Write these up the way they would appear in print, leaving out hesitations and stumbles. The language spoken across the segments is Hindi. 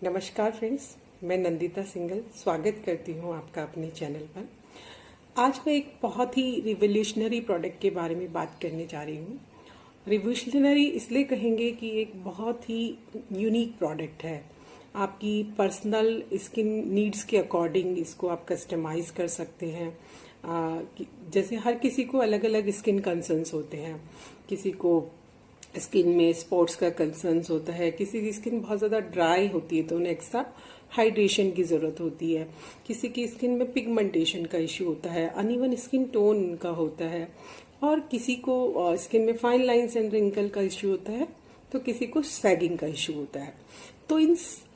नमस्कार फ्रेंड्स, मैं नंदिता सिंगल स्वागत करती हूं आपका अपने चैनल पर। आज मैं एक बहुत ही रिवोल्यूशनरी प्रोडक्ट के बारे में बात करने जा रही हूं। रिवोल्यूशनरी इसलिए कहेंगे कि एक बहुत ही यूनिक प्रोडक्ट है। आपकी पर्सनल स्किन नीड्स के अकॉर्डिंग इसको आप कस्टमाइज कर सकते हैं। जैसे हर किसी को अलग अलग स्किन कंसर्न्स होते हैं। किसी को स्किन में स्पॉट्स का कंसर्न्स होता है, किसी की स्किन बहुत ज़्यादा ड्राई होती है तो उन्हें एक्स्ट्रा हाइड्रेशन की ज़रूरत होती है, किसी की स्किन में पिगमेंटेशन का इश्यू होता है, अनइवन स्किन टोन का होता है, और किसी को स्किन में फाइन लाइंस एंड रिंकल का इश्यू होता है, तो किसी को सैगिंग का इश्यू होता है। तो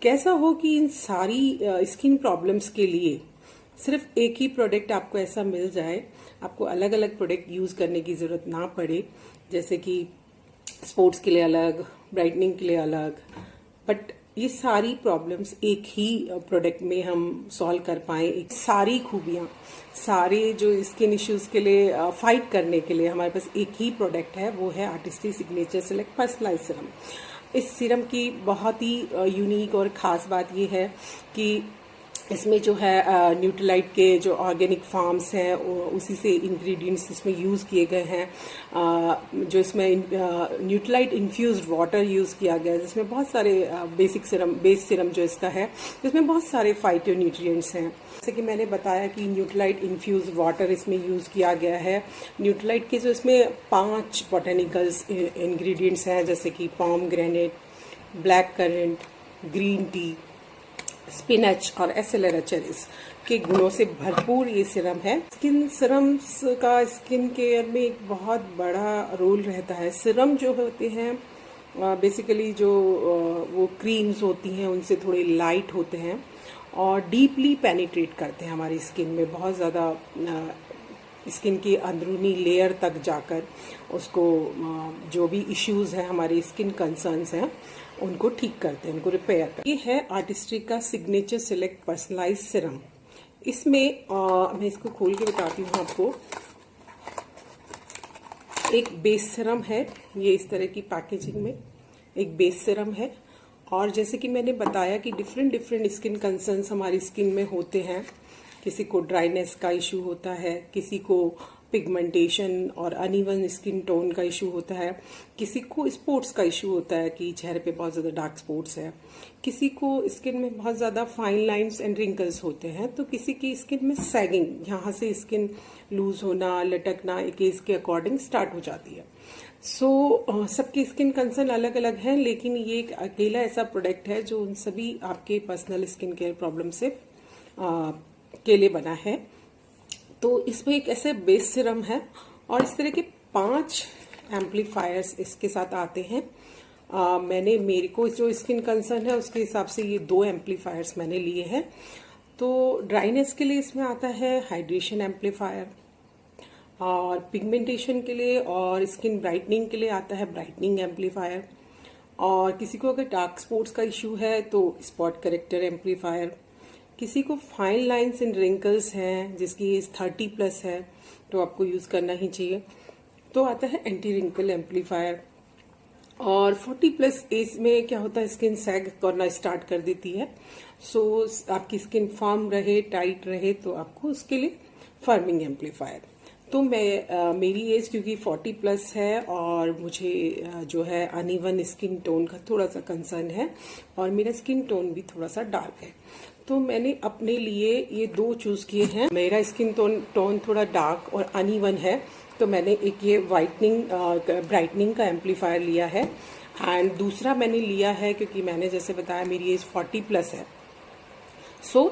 कैसा हो कि इन सारी स्किन प्रॉब्लम्स के लिए सिर्फ एक ही प्रोडक्ट आपको ऐसा मिल जाए, आपको अलग अलग प्रोडक्ट यूज़ करने की ज़रूरत ना पड़े। जैसे कि स्पोर्ट्स के लिए अलग, ब्राइटनिंग के लिए अलग, बट ये सारी प्रॉब्लम्स एक ही प्रोडक्ट में हम सॉल्व कर पाए। एक सारी खूबियां, सारे जो स्किन इश्यूज के लिए फाइट करने के लिए हमारे पास एक ही प्रोडक्ट है, वो है Artistry Signature Select personalise serum. इस सीरम की बहुत ही यूनिक और ख़ास बात ये है कि इसमें जो है न्यूट्रीलाइट के जो ऑर्गेनिक फार्म्स हैं उसी से इंग्रेडिएंट्स इसमें यूज़ किए गए हैं। जो इसमें न्यूट्रीलाइट इन्फ्यूज्ड वाटर यूज़ किया गया है, जिसमें बहुत सारे बेस सीरम जो इसका है, जिसमें बहुत सारे फाइटोन्यूट्रिएंट्स हैं। जैसे कि मैंने बताया कि न्यूट्रीलाइट इन्फ्यूज्ड वाटर इसमें यूज़ किया गया है। न्यूट्रीलाइट के जो इसमें 5 बोटेनिकल्स इंग्रेडिएंट्स हैं, जैसे कि pomegranate, black currant, green tea, spinach और एसेलेराचेरिस के गुणों से भरपूर ये सीरम है। स्किन सीरम्स का स्किन केयर में एक बहुत बड़ा रोल रहता है। सीरम जो होते हैं बेसिकली जो वो क्रीम्स होती हैं उनसे थोड़े लाइट होते हैं और डीपली पेनिट्रेट करते हैं हमारी स्किन में, बहुत ज़्यादा स्किन की अंदरूनी लेयर तक जाकर उसको जो भी इश्यूज हैं, हमारे स्किन कंसर्न्स हैं, उनको ठीक करते हैं, उनको रिपेयर करते हैं। ये है आर्टिस्ट्री का सिग्नेचर सेलेक्ट पर्सनलाइज सीरम। इसमें मैं इसको खोल के बताती हूँ आपको। एक बेस सीरम है, ये इस तरह की पैकेजिंग में एक बेस सीरम है। और जैसे कि मैंने बताया कि डिफरेंट स्किन कंसर्न्स हमारी स्किन में होते हैं। किसी को ड्राइनेस का इशू होता है, किसी को पिगमेंटेशन और अनइवन स्किन टोन का इशू होता है, किसी को स्पॉट्स का इशू होता है कि चेहरे पे बहुत ज़्यादा डार्क स्पॉट्स है, किसी को स्किन में बहुत ज़्यादा फाइन लाइंस एंड रिंकल्स होते हैं, तो किसी की स्किन में सैगिंग, यहाँ से स्किन लूज होना, लटकना एक एज के अकॉर्डिंग स्टार्ट हो जाती है। सबकी स्किन कंसर्न अलग अलग है, लेकिन ये एक अकेला ऐसा प्रोडक्ट है जो उन सभी आपके पर्सनल स्किन केयर प्रॉब्लम से के लिए बना है। तो इसमें एक ऐसे बेस सीरम है और इस तरह के 5 एम्पलीफायर्स इसके साथ आते हैं। मेरे को जो स्किन कंसर्न है उसके हिसाब से ये 2 एम्पलीफायर्स मैंने लिए हैं। तो ड्राइनेस के लिए इसमें आता है हाइड्रेशन एम्पलीफायर, और पिगमेंटेशन के लिए और स्किन ब्राइटनिंग के लिए आता है ब्राइटनिंग एम्पलीफायर, और किसी को अगर डार्क स्पॉट्स का इश्यू है तो स्पॉट करेक्टर एम्पलीफायर, किसी को फाइन लाइंस एंड रिंकल्स हैं जिसकी एज 30+ है तो आपको यूज़ करना ही चाहिए, तो आता है एंटी रिंकल एम्पलीफायर। और 40+ एज में क्या होता है, स्किन सैग करना स्टार्ट कर देती है। आपकी स्किन फर्म रहे, टाइट रहे, तो आपको उसके लिए फर्मिंग एम्पलीफायर। तो मेरी एज क्योंकि 40+ है और मुझे जो है अनइवन स्किन टोन का थोड़ा सा कंसर्न है और मेरा स्किन टोन भी थोड़ा सा डार्क है, तो मैंने अपने लिए ये 2 चूज किए हैं। मेरा स्किन टोन थोड़ा डार्क और अनइवन है, तो मैंने एक ये ब्राइटनिंग का एम्पलीफायर लिया है, एंड दूसरा मैंने लिया है क्योंकि मैंने जैसे बताया मेरी एज 40+ है,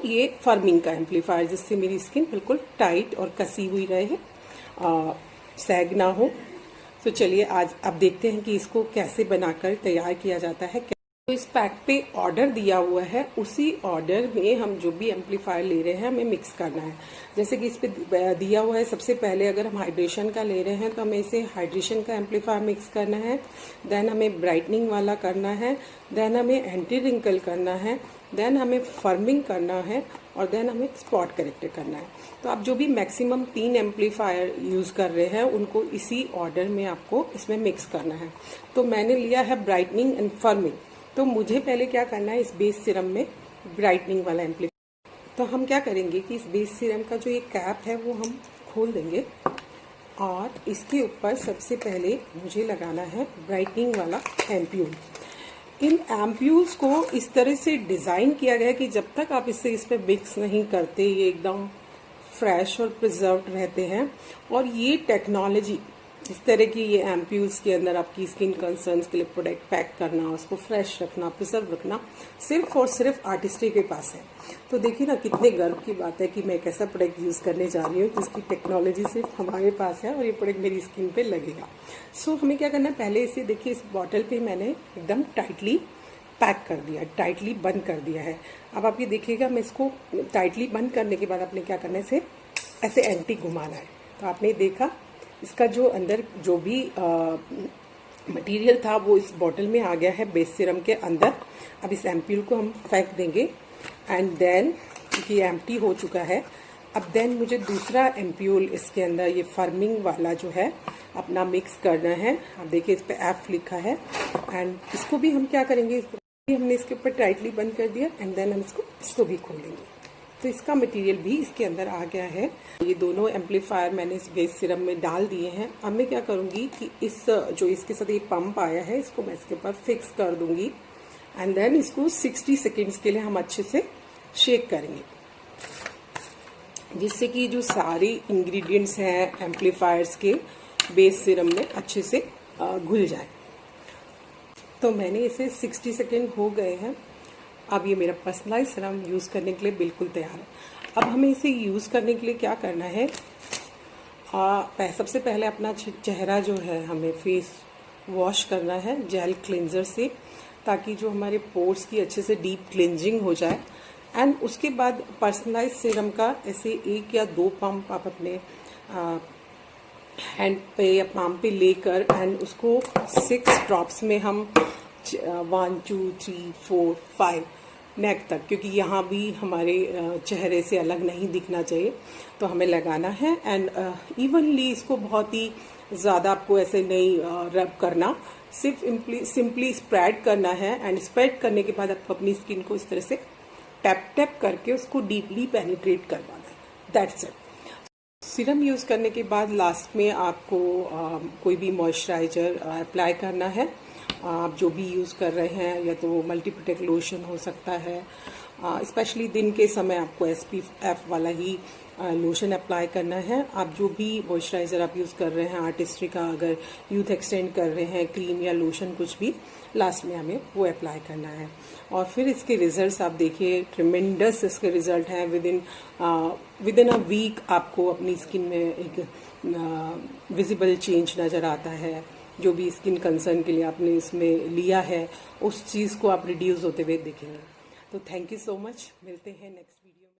ये फर्मिंग का एम्पलीफायर, जिससे मेरी स्किन बिल्कुल टाइट और कसी हुई रहे, सैग ना हो। तो चलिए आज अब देखते हैं कि इसको कैसे बनाकर तैयार किया जाता है। तो इस पैक पे ऑर्डर दिया हुआ है, उसी ऑर्डर में हम जो भी एम्पलीफायर ले रहे हैं हमें मिक्स करना है। जैसे कि इस पे दिया हुआ है, सबसे पहले अगर हम हाइड्रेशन का ले रहे हैं तो हमें इसे हाइड्रेशन का एम्पलीफायर मिक्स करना है, देन हमें ब्राइटनिंग वाला करना है, देन हमें एंटी रिंकल करना है, देन हमें फर्मिंग करना है, और देन हमें स्पॉट करेक्टर करना है। तो आप जो भी मैक्सिमम 3 एम्पलीफायर यूज़ कर रहे हैं उनको इसी ऑर्डर में आपको इसमें मिक्स करना है। तो मैंने लिया है ब्राइटनिंग एंड फर्मिंग। तो मुझे पहले क्या करना है, इस बेस सीरम में ब्राइटनिंग वाला एम्प्लीफायर। तो हम क्या करेंगे कि इस बेस सीरम का जो ये कैप है वो हम खोल देंगे और इसके ऊपर सबसे पहले मुझे लगाना है ब्राइटनिंग वाला एम्प्यूल। इन एम्प्यूल्स को इस तरह से डिज़ाइन किया गया है कि जब तक आप इसे इस पर मिक्स नहीं करते ये एकदम फ्रेश और प्रिजर्व्ड रहते हैं। और ये टेक्नोलॉजी, इस तरह की ये एम्प्यूल्स के अंदर आपकी स्किन कंसर्न्स के लिए प्रोडक्ट पैक करना, उसको फ्रेश रखना, प्रिजर्व रखना, सिर्फ और सिर्फ आर्टिस्ट्री के पास है। तो देखिए ना कितने गर्व की बात है कि मैं एक ऐसा प्रोडक्ट यूज़ करने जा रही हूँ जिसकी टेक्नोलॉजी सिर्फ हमारे पास है और ये प्रोडक्ट मेरी स्किन पे लगेगा। सो हमें क्या करना है, पहले इसे देखिए इस बॉटल पे मैंने एकदम टाइटली पैक कर दिया, टाइटली बंद कर दिया है। अब आप ये देखिएगा, मैं इसको टाइटली बंद करने के बाद आपने क्या करना है, इसे ऐसे एंटी घुमाना है। तो आपने देखा इसका जो अंदर जो भी मटेरियल था वो इस बॉटल में आ गया है बेस सीरम के अंदर। अब इस एम्प्यूल को हम फेंक देंगे एंड देन ये एम्प्टी हो चुका है। अब देन मुझे दूसरा एम्प्यूल इसके अंदर ये फर्मिंग वाला जो है अपना मिक्स करना है। अब देखिए इस पर एफ लिखा है एंड इसको भी हम क्या करेंगे, हमने इसके ऊपर टाइटली बंद कर दिया एंड देन हम इसको भी खोलेंगे। तो इसका मटेरियल भी इसके अंदर आ गया है। ये दोनों एम्पलीफायर मैंने इस बेस सिरम में डाल दिए हैं। अब मैं क्या करूंगी कि इस जो इसके साथ ये पंप आया है इसको मैं इसके ऊपर फिक्स कर दूंगी एंड देन इसको 60 सेकेंड्स के लिए हम अच्छे से शेक करेंगे, जिससे कि जो सारे इंग्रेडिएंट्स हैं एम्पलीफायर्स के बेस सिरम में अच्छे से घुल जाए। तो मैंने इसे 60 सेकेंड हो गए हैं। अब ये मेरा पर्सनलाइज सीरम यूज़ करने के लिए बिल्कुल तैयार है। अब हमें इसे यूज़ करने के लिए क्या करना है, सबसे पहले अपना चेहरा जो है हमें फेस वॉश करना है जेल क्लिनजर से, ताकि जो हमारे पोर्स की अच्छे से डीप क्लिनजिंग हो जाए। एंड उसके बाद पर्सनलाइज सीरम का ऐसे 1 या 2 पंप आप अपने हैंड पे या पाम पे लेकर एंड उसको 6 ड्रॉप्स में हम 1 2 3 4 5 नेक तक, क्योंकि यहाँ भी हमारे चेहरे से अलग नहीं दिखना चाहिए, तो हमें लगाना है। एंड इवनली इसको बहुत ही ज़्यादा आपको ऐसे नहीं रब करना, सिर्फ सिंपली स्प्रेड करना है। एंड स्प्रेड करने के बाद आपको अपनी स्किन को इस तरह से टैप टैप करके उसको डीपली पेनिट्रेट करवाना है। That's it. सीरम यूज़ करने के बाद लास्ट में आपको कोई भी मॉइस्चराइजर अप्लाई करना है। आप जो भी यूज़ कर रहे हैं, या तो मल्टी प्रोटेक्ट लोशन हो सकता है, स्पेशली दिन के समय आपको SPF वाला ही लोशन अप्लाई करना है। आप जो भी मॉइस्चराइज़र आप यूज़ कर रहे हैं आर्टिस्ट्री का, अगर यूथ एक्सटेंड कर रहे हैं, क्रीम या लोशन कुछ भी, लास्ट में हमें वो अप्लाई करना है। और फिर इसके रिजल्ट्स आप देखिए, ट्रिमेंडस इसके रिजल्ट हैं। विद इन अ वीक आपको अपनी स्किन में एक विजिबल चेंज नज़र आता है। जो भी स्किन कंसर्न के लिए आपने इसमें लिया है उस चीज़ को आप रिड्यूस होते हुए देखेंगे। तो थैंक यू सो मच, मिलते हैं नेक्स्ट